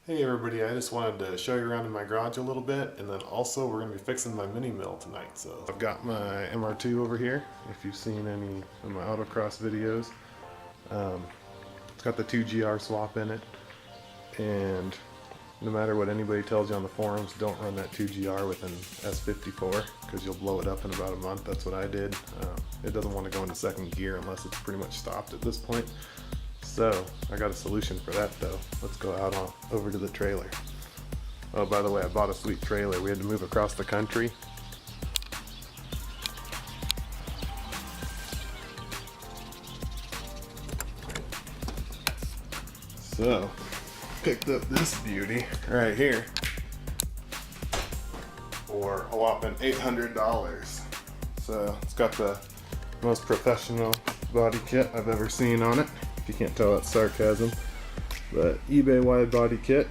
Hey everybody, I just wanted to show you around in my garage a little bit, and then also we're going to be fixing my mini mill tonight. So I've got my MR2 over here, if you've seen any of my autocross videos. It's got the 2GR swap in it, and no matter what anybody tells you on the forums, don't run that 2GR with an S54 because you'll blow it up in about a month. That's what I did. It doesn't want to go into second gear unless it's pretty much stopped at this point. So I got a solution for that though. Let's go out over to the trailer. Oh, by the way, I bought a sweet trailer. We had to move across the country. So picked up this beauty right here for a whopping $800. So it's got the most professional body kit I've ever seen on it. If you can't tell, that's sarcasm. But eBay wide body kit.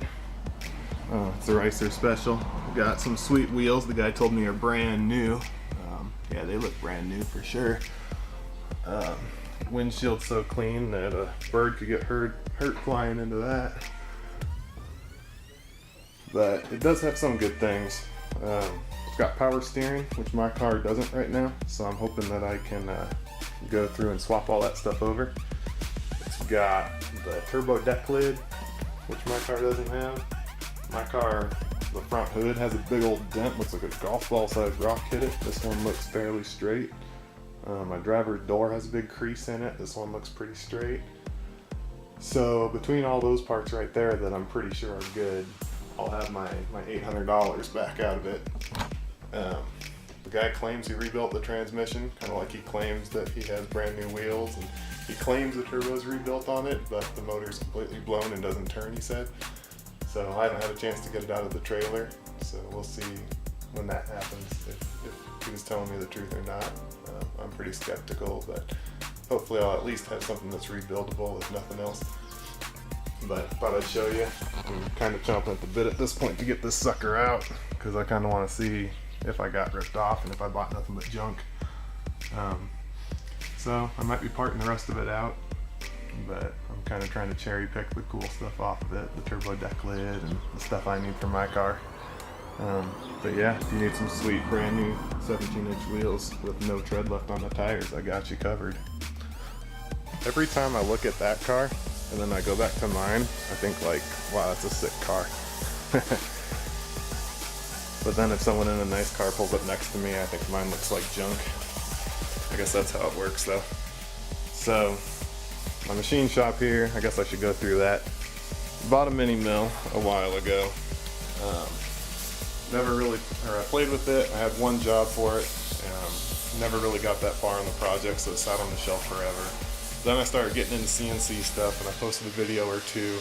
It's a Ricer special. Got some sweet wheels. The guy told me are brand new. Yeah, they look brand new for sure. Windshield's so clean that a bird could get hurt flying into that. But it does have some good things. It's got power steering, which my car doesn't right now. So I'm hoping that I can go through and swap all that stuff over. It's got the turbo deck lid, which my car doesn't have. My car, the front hood has a big old dent, looks like a golf ball sized rock hit it. This one looks fairly straight. My driver's door has a big crease in it. This one looks pretty straight. So between all those parts right there that I'm pretty sure are good, I'll have my $800 back out of it. The guy claims he rebuilt the transmission, kind of like he claims that he has brand new wheels, and he claims the turbo's rebuilt on it, but the motor's completely blown and doesn't turn, he said. So I haven't had a chance to get it out of the trailer, so we'll see when that happens, if he was telling me the truth or not. I'm pretty skeptical, but hopefully I'll at least have something that's rebuildable, if nothing else. But I thought I'd show you. I'm kind of chomping at the bit at this point to get this sucker out, because I kind of want to see if I got ripped off and if I bought nothing but junk. So I might be parting the rest of it out, but I'm kind of trying to cherry pick the cool stuff off of it, the turbo deck lid and the stuff I need for my car. But yeah, if you need some sweet brand new 17-inch wheels with no tread left on the tires, I got you covered. Every time I look at that car and then I go back to mine, I think like, wow, that's a sick car. But then if someone in a nice car pulls up next to me, I think mine looks like junk. I guess that's how it works though. So, my machine shop here, I guess I should go through that. Bought a mini mill a while ago. I played with it. I had one job for it. Never really got that far on the project, so it sat on the shelf forever. Then I started getting into CNC stuff, and I posted a video or two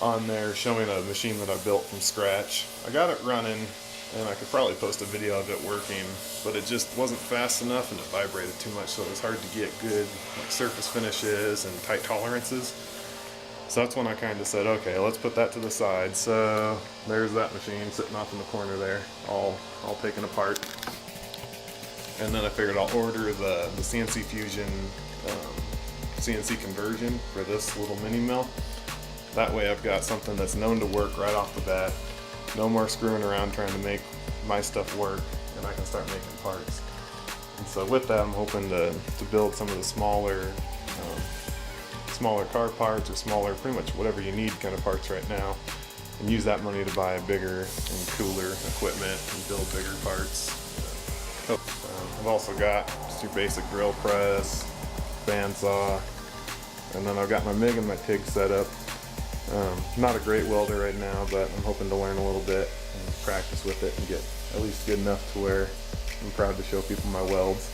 on there showing a machine that I built from scratch. I got it running, and I could probably post a video of it working, but it just wasn't fast enough and it vibrated too much, so it was hard to get good like surface finishes and tight tolerances. So that's when I kind of said, okay, let's put that to the side. So there's that machine sitting off in the corner there, all taken apart. And then I figured I'll order the CNC Fusion CNC conversion for this little mini mill. That way I've got something that's known to work right off the bat. No more screwing around trying to make my stuff work, and I can start making parts. And so with that, I'm hoping to build some of the smaller car parts, or smaller, pretty much whatever you need kind of parts right now, and use that money to buy bigger and cooler equipment and build bigger parts. I've also got just your basic drill press, bandsaw, and then I've got my MIG and my TIG set up. Not a great welder right now, but I'm hoping to learn a little bit and practice with it and get at least good enough to where I'm proud to show people my welds.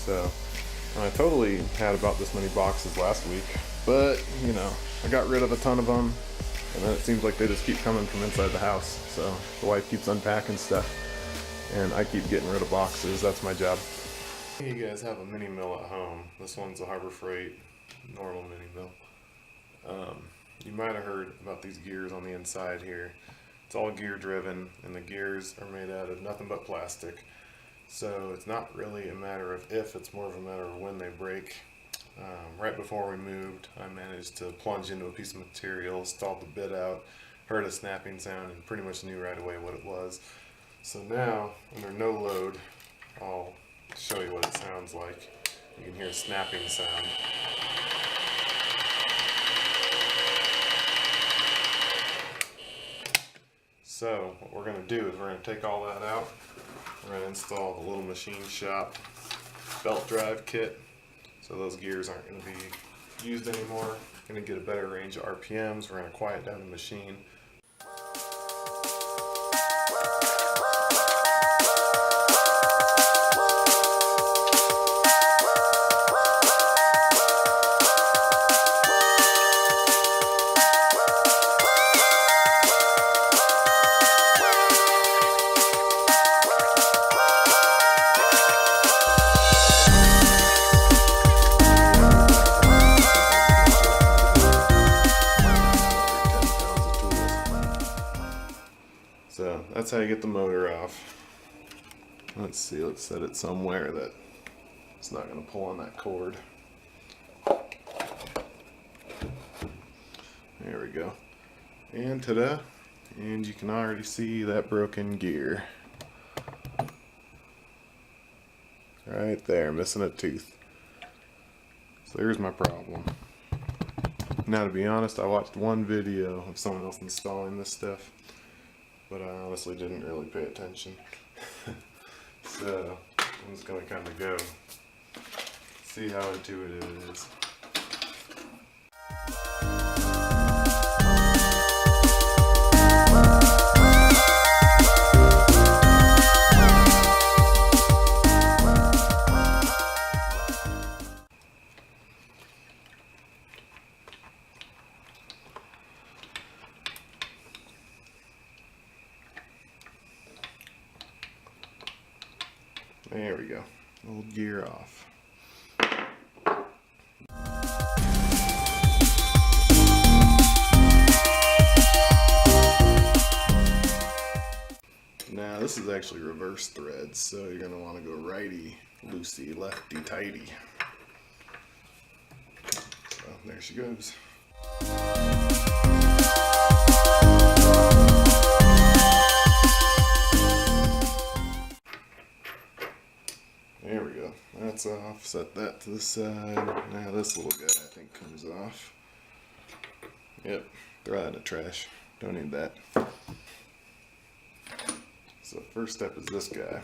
So I totally had about this many boxes last week, but you know, I got rid of a ton of them, and then it seems like they just keep coming from inside the house. So the wife keeps unpacking stuff, and I keep getting rid of boxes. That's my job. You guys have a mini mill at home. This one's a Harbor Freight normal mini mill. You might have heard about these gears on the inside here. It's all gear driven, and the gears are made out of nothing but plastic. So it's not really a matter of if, it's more of a matter of when they break. Right before we moved, I managed to plunge into a piece of material, stalled the bit out, heard a snapping sound, and pretty much knew right away what it was. So now, under no load, I'll show you what it sounds like. You can hear a snapping sound. So what we're going to do is we're going to take all that out. We're going to install the little machine shop belt drive kit. So those gears aren't going to be used anymore. Going to get a better range of RPMs. We're going to quiet down the machine. So that's how you get the motor off. Let's see, let's set it somewhere that it's not going to pull on that cord. There we go. And ta-da! And you can already see that broken gear. Right there, missing a tooth. So here's my problem. Now, to be honest, I watched one video of someone else installing this stuff, but I honestly didn't really pay attention. So I'm just gonna kind of go see how intuitive it is. There we go. Old gear off. Now this is actually reverse threads, so you're going to want to go righty loosey, lefty tighty. So there she goes. There we go. That's off. Set that to the side. Now this little guy I think comes off. Yep. Throw that in the trash. Don't need that. So first step is this guy.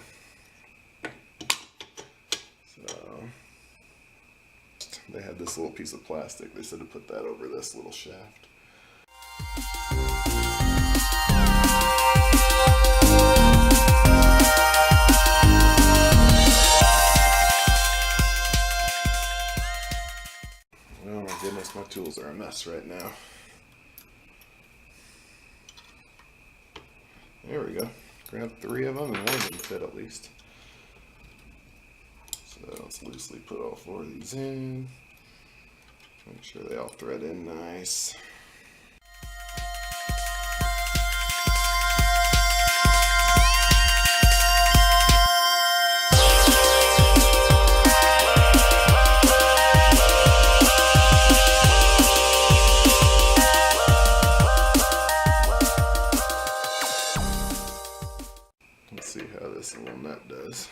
So they had this little piece of plastic. They said to put that over this little shaft. Oh my goodness, my tools are a mess right now. There we go. Grab 3 of them and one of them fit at least. So let's loosely put all 4 of these in. Make sure they all thread in nice. Let's see how this little nut does.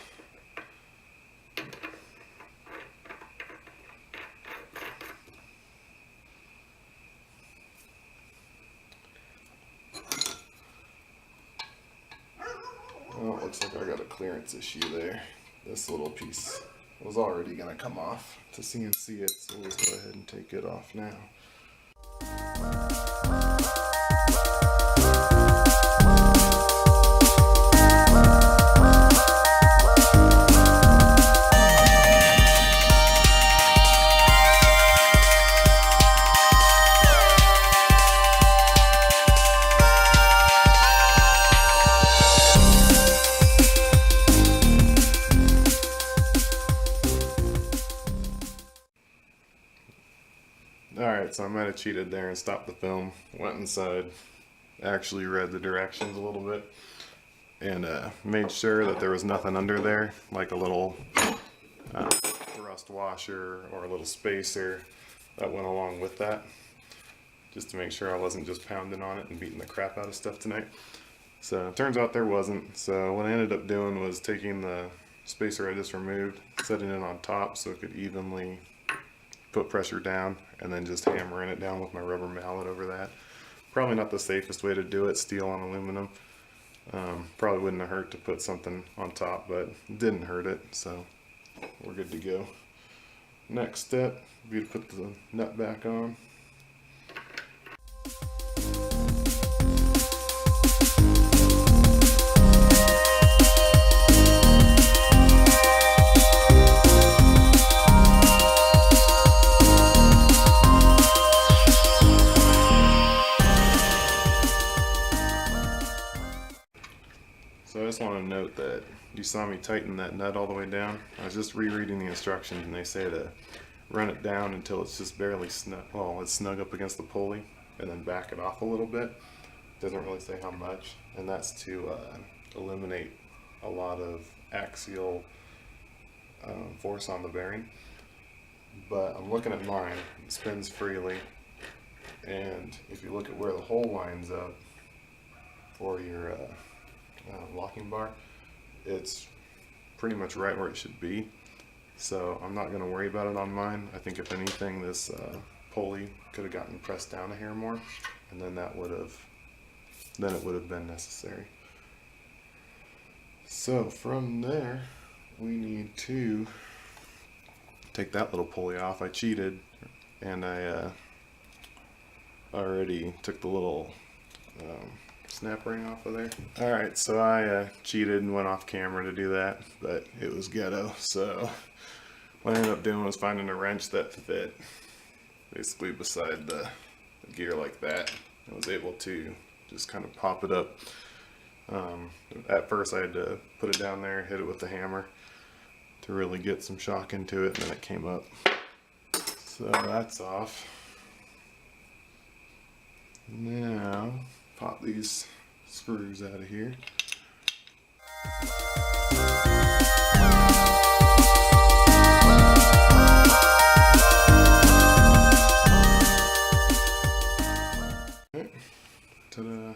Well, it looks like I got a clearance issue there. This little piece was already going to come off to CNC it, so we'll just go ahead and take it off now. Alright, so I might have cheated there and stopped the film, went inside, actually read the directions a little bit, and made sure that there was nothing under there, like a little thread rust washer or a little spacer that went along with that, just to make sure I wasn't just pounding on it and beating the crap out of stuff tonight. So it turns out there wasn't. So what I ended up doing was taking the spacer I just removed, setting it on top so it could evenly put pressure down, and then just hammering it down with my rubber mallet over that. Probably not the safest way to do it, steel on aluminum. Probably wouldn't have hurt to put something on top, but it didn't hurt it, so we're good to go. Next step would be to put the nut back on. So I just want to note that you saw me tighten that nut all the way down. I was just rereading the instructions, and they say to run it down until it's just barely snug, well, it's snug up against the pulley, and then back it off a little bit. Doesn't really say how much, and that's to eliminate a lot of axial force on the bearing. But I'm looking at mine, it spins freely, and if you look at where the hole lines up for your locking bar, it's pretty much right where it should be. So I'm not going to worry about it on mine. I think if anything, this pulley could have gotten pressed down a hair more, and then it would have been necessary. So from there, we need to take that little pulley off. I cheated, and I already took the little snap ring off of there. Alright, so I cheated and went off camera to do that, but it was ghetto. So what I ended up doing was finding a wrench that fit basically beside the gear like that. I was able to just kind of pop it up. At first I had to put it down there, hit it with the hammer to really get some shock into it, and then it came up. So that's off. Now pop these screws out of here. Okay. Ta-da.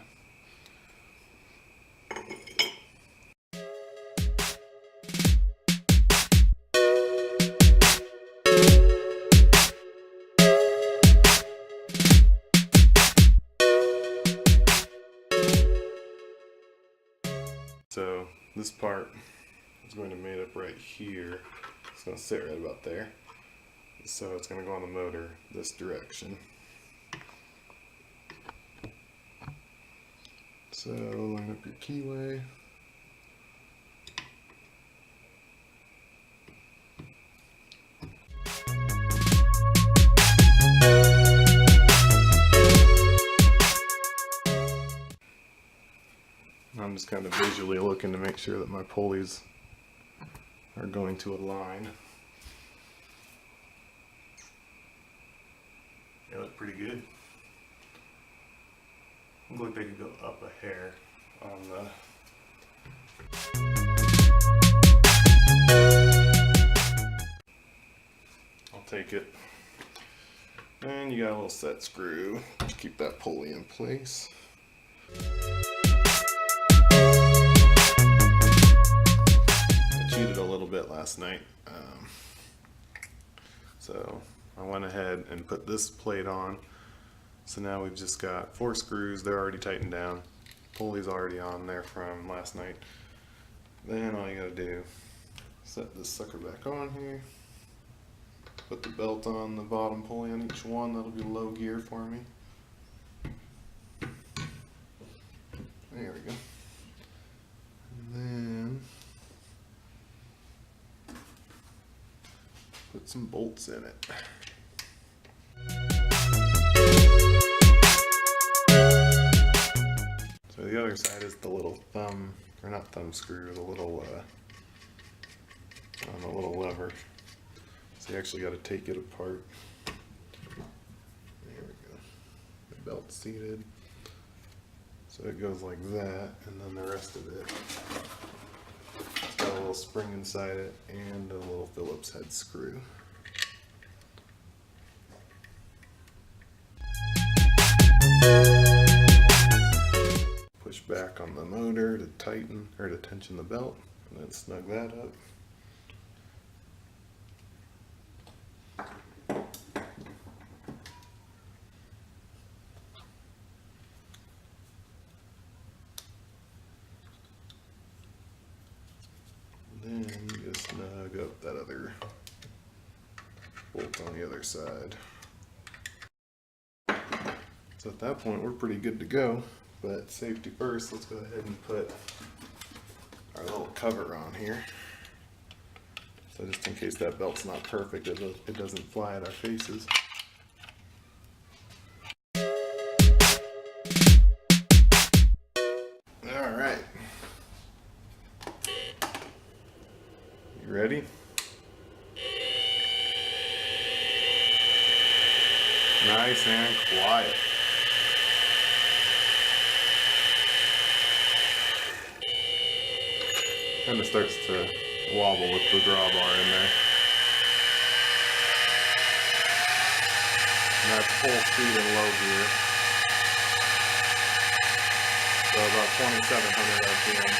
So this part is going to mate up right here. It's going to sit right about there. So it's going to go on the motor this direction. So line up your keyway. I'm just kind of visually looking to make sure that my pulleys are going to align. They look pretty good. Look like they could go up a hair on the... I'll take it. And you got a little set screw to keep that pulley in place. Cheated a little bit last night, so I went ahead and put this plate on. So now we've just got 4 screws. They're already tightened down, pulley's already on there from last night. Then all you gotta do is set this sucker back on here, put the belt on the bottom pulley on each one. That'll be low gear for me. There we go. And then put some bolts in it. So the other side is the little thumb, or not thumb screw, the little lever. So you actually got to take it apart. There we go. The belt's seated. So it goes like that, and then the rest of it, it's got a little spring inside it and a little Phillips head screw. Push back on the motor to tighten or to tension the belt, and then snug that up. Then just snug up that other bolt on the other side. So at that point, we're pretty good to go. But safety first, let's go ahead and put our little cover on here. So just in case that belt's not perfect, it doesn't fly at our faces. All right. You ready? Nice and quiet. Kind of starts to wobble with the drawbar in there. And that's full speed and low gear. So about 2,700 RPM.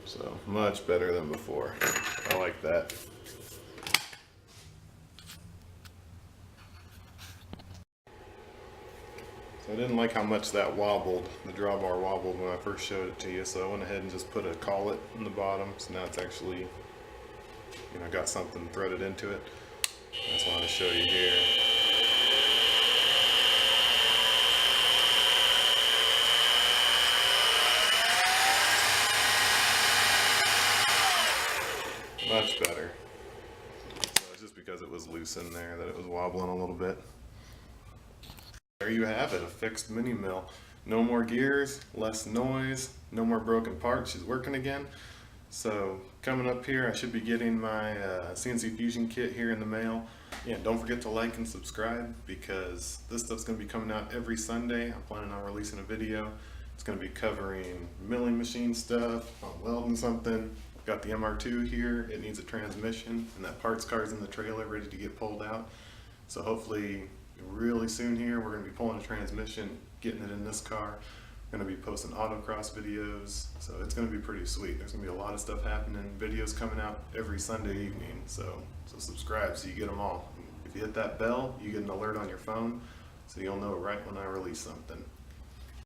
So much better than before. I like that. I didn't like how much that wobbled, the drawbar wobbled when I first showed it to you, so I went ahead and just put a collet in the bottom, so now it's actually, you know, got something threaded into it. I just wanted to show you here. Much better. So it's just because it was loose in there that it was wobbling a little bit. There you have it, a fixed mini mill. No more gears, less noise, no more broken parts. She's working again. So coming up here, I should be getting my CNC Fusion kit here in the mail. Yeah, don't forget to like and subscribe because this stuff's going to be coming out every Sunday. I'm planning on releasing a video. It's going to be covering milling machine stuff, welding something. Got the MR2 here. It needs a transmission, and that parts car's in the trailer ready to get pulled out. So hopefully really soon here we're going to be pulling a transmission, getting it in this car. We're going to be posting autocross videos, so it's going to be pretty sweet. There's going to be a lot of stuff happening, videos coming out every Sunday evening, so subscribe so you get them all. If you hit that bell, you get an alert on your phone so you'll know right when I release something.